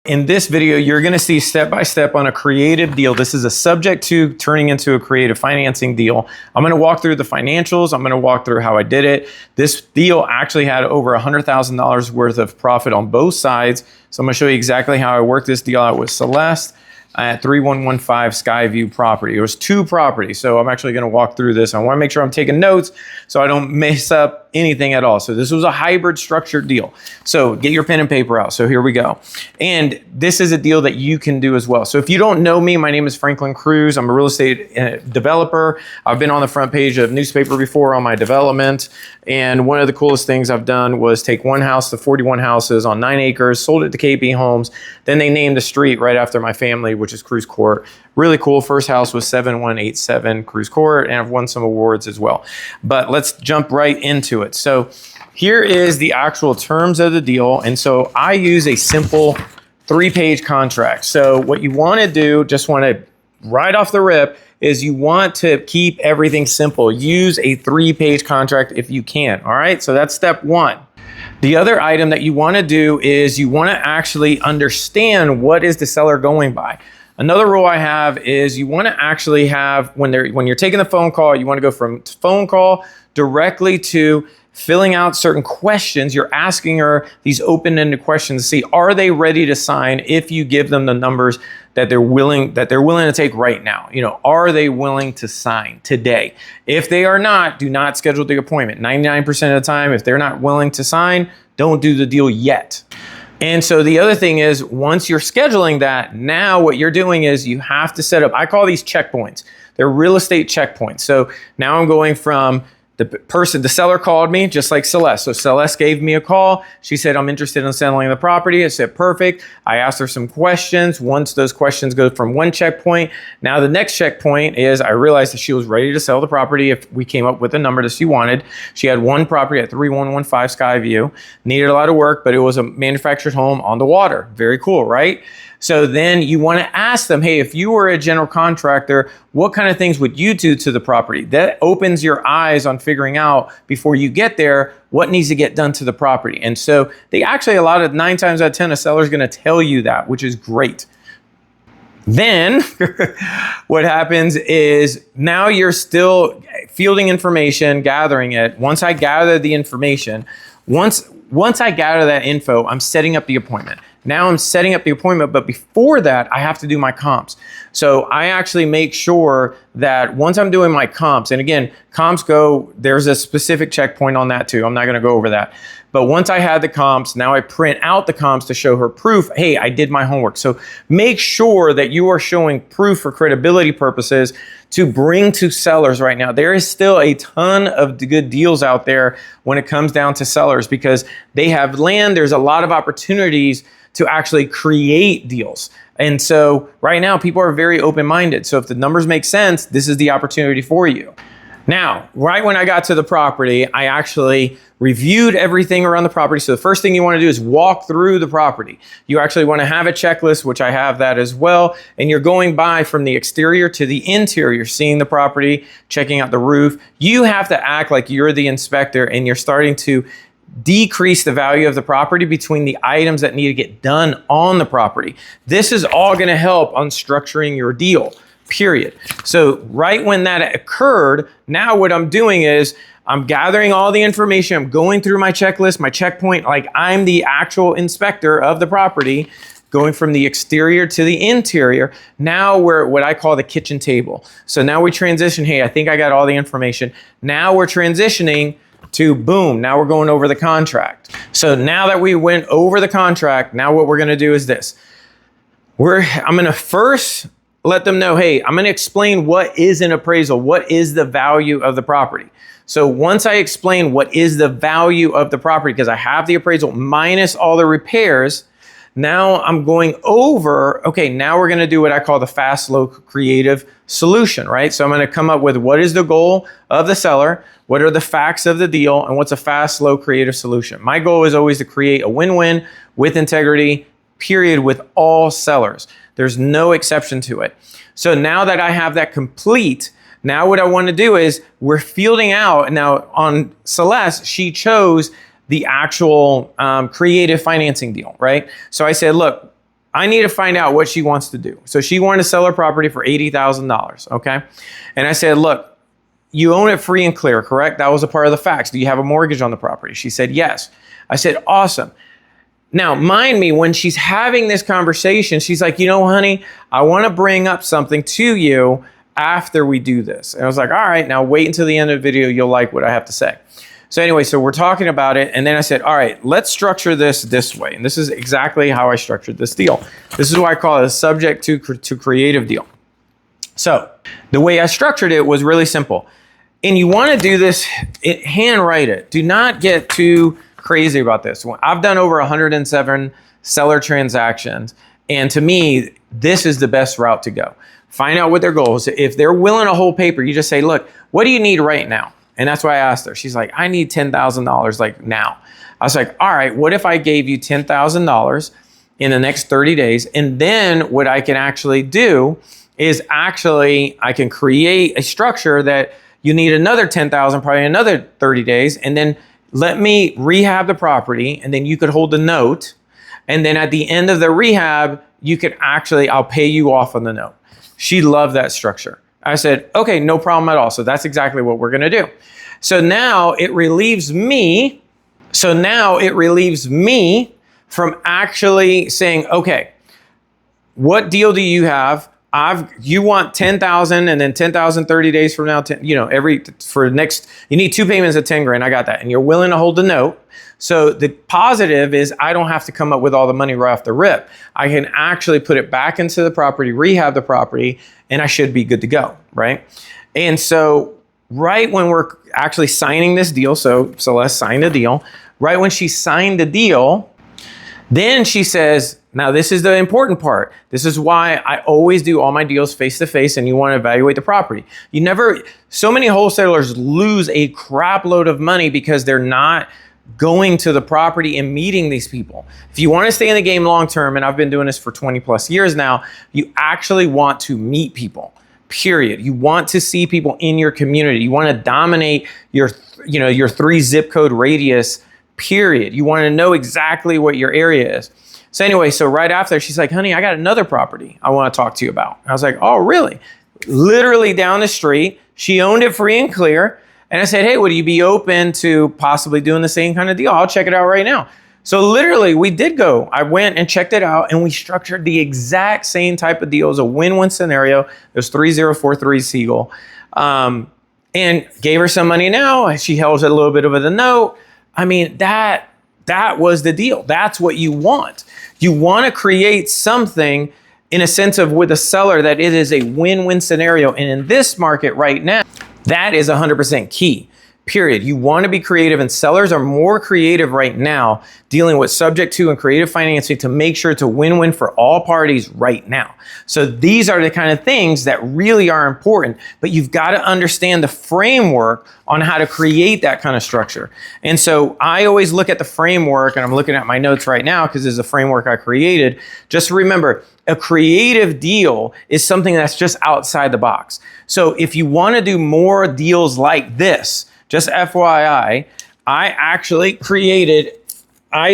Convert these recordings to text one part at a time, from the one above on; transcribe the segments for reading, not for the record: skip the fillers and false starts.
In this video, you're going to see step-by-step on a creative deal. This is a subject to turning into a creative financing deal. I'm going to walk through the financials. I'm going to walk through how I did it. This deal actually had over $100,000 worth of profit on both sides. So I'm going to show you exactly how I worked this deal out with Celeste at 3115 Skyview property. It was 2 properties. So I'm actually going to walk through this. I want to make sure I'm taking notes so I don't mess up anything at all. So this was a hybrid structured deal. So get your pen and paper out. So here we go. And this is a deal that you can do as well. So if you don't know me, my name is Franklin Cruz. I'm a real estate developer. I've been on the front page of newspaper before on my development. And one of the coolest things I've done was take one house to 41 houses on 9 acres, sold it to KB Homes. Then they named the street right after my family, which is Cruz Court. Really cool. First house was 7187 Cruz Court, and I've won some awards as well. But let's jump right into it. So here is the actual terms of the deal. And so I use a simple 3-page contract. So what you want to do, just want to right off the rip, is you want to keep everything simple. Use a 3-page contract if you can. All right. So that's step 1. The other item that you want to do is you want to actually understand what is the seller going by. Another rule I have is you want to actually have, when you're taking the phone call, you want to go from phone call directly to filling out certain questions. You're asking her these open-ended questions to see, are they ready to sign if you give them the numbers that they're willing to take right now? You know, are they willing to sign today? If they are not, do not schedule the appointment. 99% of the time, if they're not willing to sign, don't do the deal yet. And so the other thing is, once you're scheduling that, now what you're doing is you have to set up, I call these checkpoints. They're real estate checkpoints. So now I'm going from the seller called me, just like Celeste. So Celeste gave me a call. She said, I'm interested in selling the property. I said, perfect. I asked her some questions. Once those questions go from one checkpoint, now the next checkpoint is I realized that she was ready to sell the property if we came up with a number that she wanted. She had one property at 3115 Skyview. Needed a lot of work, but it was a manufactured home on the water. Very cool, right? So then you want to ask them, hey, if you were a general contractor, what kind of things would you do to the property? That opens your eyes on figuring out before you get there what needs to get done to the property. And so they actually, 9 times out of 10, a seller is going to tell you that, which is great. Then what happens is now you're still fielding information, gathering it. Once I gather the information, once I gather that info, I'm setting up the appointment. Now I'm setting up the appointment, but before that, I have to do my comps. So I actually make sure that once I'm doing my comps, and again, comps there's a specific checkpoint on that too. I'm not going to go over that. But once I had the comps, now I print out the comps to show her proof. Hey, I did my homework. So make sure that you are showing proof for credibility purposes to bring to sellers right now. There is still a ton of good deals out there when it comes down to sellers because they have land. There's a lot of opportunities to actually create deals. And so right now people are very open-minded. So if the numbers make sense, this is the opportunity for you. Now, right when I got to the property, I actually reviewed everything around the property. So the first thing you want to do is walk through the property. You actually want to have a checklist, which I have that as well. And you're going by from the exterior to the interior, seeing the property, checking out the roof. You have to act like you're the inspector and you're starting to decrease the value of the property between the items that need to get done on the property. This is all going to help on structuring your deal, period. So right when that occurred, now what I'm doing is I'm gathering all the information. I'm going through my checklist, my checkpoint, like I'm the actual inspector of the property, going from the exterior to the interior. Now we're what I call the kitchen table. So now we transition. Hey, I think I got all the information. Now we're transitioning to boom, now we're going over the contract. So now that we went over the contract, now what we're gonna do is this. I'm gonna first let them know, hey, I'm gonna explain what is an appraisal, what is the value of the property. So once I explain what is the value of the property, because I have the appraisal minus all the repairs, now I'm going over, okay, now we're gonna do what I call the fast, slow, creative solution, right? So I'm gonna come up with what is the goal of the seller, what are the facts of the deal, and what's a fast, slow, creative solution. My goal is always to create a win-win with integrity, period, with all sellers. There's no exception to it. So now that I have that complete, now what I wanna do is we're fielding out, now on Celeste, she chose the actual creative financing deal, right? So I said, look, I need to find out what she wants to do. So she wanted to sell her property for $80,000, okay? And I said, look, you own it free and clear, correct? That was a part of the facts. Do you have a mortgage on the property? She said, yes. I said, awesome. Now, mind me, when she's having this conversation, she's like, you know, honey, I want to bring up something to you after we do this. And I was like, all right, now wait until the end of the video. You'll like what I have to say. So anyway, so we're talking about it. And then I said, all right, let's structure this way. And this is exactly how I structured this deal. This is why I call it a subject to creative deal. So the way I structured it was really simple. And you want to do this, handwrite it. Do not get too crazy about this. I've done over 107 seller transactions. And to me, this is the best route to go. Find out what their goals. If they're willing to hold paper, you just say, look, what do you need right now? And that's why I asked her. She's like, I need $10,000 like now. I was like, all right, what if I gave you $10,000 in the next 30 days? And then what I can actually do is I can create a structure that you need another $10,000, probably another 30 days. And then let me rehab the property. And then you could hold the note. And then at the end of the rehab, I'll pay you off on the note. She loved that structure. I said, okay, no problem at all. So that's exactly what we're going to do. So now it relieves me. From actually saying, okay, what deal do you have? You want 10,000 and then 10,000 30 days from now, you need 2 payments of 10 grand. I got that. And you're willing to hold the note. So the positive is I don't have to come up with all the money right off the rip. I can actually put it back into the property, rehab the property, and I should be good to go, right? And so right when we're actually signing this deal, so Celeste signed a deal, right when she signed the deal, then she says, now this is the important part. This is why I always do all my deals face-to-face, and you want to evaluate the property. So many wholesalers lose a crap load of money because they're not going to the property and meeting these people. If you want to stay in the game long-term, and I've been doing this for 20 plus years now, you actually want to meet people, period. You want to see people in your community. You want to dominate your 3 zip code radius, period. You want to know exactly what your area is. So anyway, so right after, she's like, honey, I got another property I want to talk to you about. I was like, oh, really? Literally down the street. She owned it free and clear. And I said, hey, would you be open to possibly doing the same kind of deal? I'll check it out right now. So literally, we did go. I went and checked it out, and we structured the exact same type of deal. It was a win-win scenario. It was 3043 Siegel. And gave her some money now. She held a little bit of the note. I mean, that was the deal. That's what you want. You want to create something in a sense of with a seller that it is a win-win scenario. And in this market right now, that is 100% key, period. You want to be creative, and sellers are more creative right now dealing with subject to and creative financing to make sure it's a win-win for all parties right now. So these are the kind of things that really are important, but you've got to understand the framework on how to create that kind of structure. And so I always look at the framework, and I'm looking at my notes right now because this is a framework I created. Just remember, a creative deal is something that's just outside the box. So if you want to do more deals like this, just FYI, I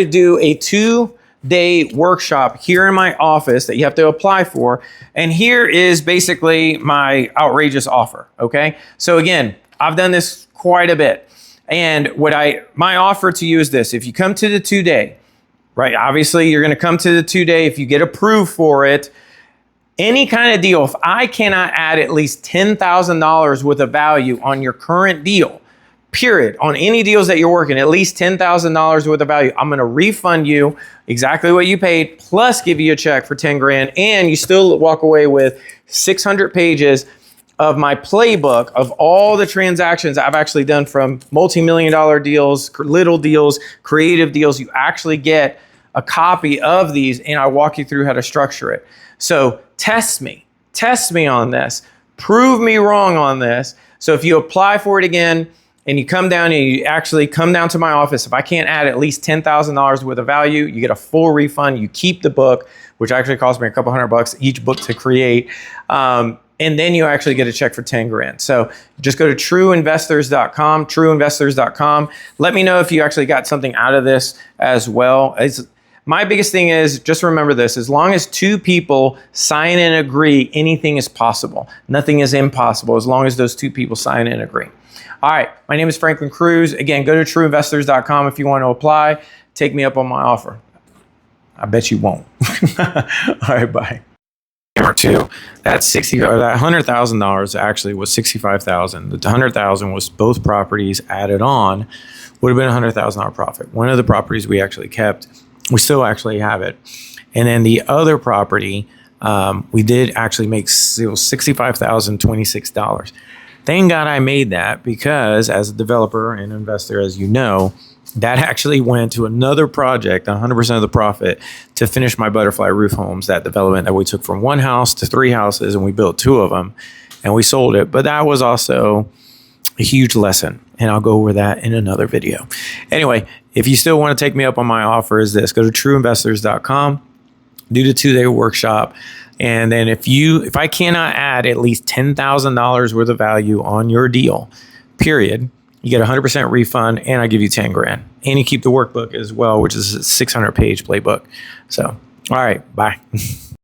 do a 2-day workshop here in my office that you have to apply for. And here is basically my outrageous offer, okay? So again, I've done this quite a bit. And my offer to you is this: if you come to the 2-day, right? Obviously, you're going to come to the 2-day. If you get approved for it, any kind of deal, if I cannot add at least $10,000 worth of value on your current deal, period, on any deals that you're working, at least $10,000 worth of value, I'm going to refund you exactly what you paid, plus give you a check for 10 grand. And you still walk away with 600 pages of my playbook of all the transactions I've actually done, from multi-million-dollar deals, little deals, creative deals. You actually get a copy of these, and I walk you through how to structure it. So test me on this, prove me wrong on this. So if you apply for it again and you come down and you actually come down to my office, if I can't add at least $10,000 worth of value, you get a full refund. You keep the book, which actually cost me a couple $100 each book to create. And then you actually get a check for 10 grand. So just go to trueinvestors.com. Let me know if you actually got something out of this as well. my biggest thing is just remember this: as long as two people sign and agree, anything is possible. Nothing is impossible as long as those two people sign and agree. All right, my name is Franklin Cruz. Again, go to trueinvestors.com if you want to apply. Take me up on my offer. I bet you won't. All right, bye. Number two, that $100,000 actually was $65,000. The $100,000 was both properties added on. Would have been a $100,000 profit. One of the properties we actually kept, we still actually have it, and then the other property, we did actually make $65,026. Thank God I made that, because as a developer and investor, as you know, that actually went to another project, 100% of the profit, to finish my butterfly roof homes, that development that we took from one house to 3 houses, and we built 2 of them and we sold it. But that was also a huge lesson, and I'll go over that in another video. Anyway, if you still want to take me up on my offer, is this: go to trueinvestors.com, do the 2-day workshop. And then if I cannot add at least $10,000 worth of value on your deal, period, you get a 100% refund, and I give you 10 grand. And you keep the workbook as well, which is a 600-page playbook. So, all right, bye.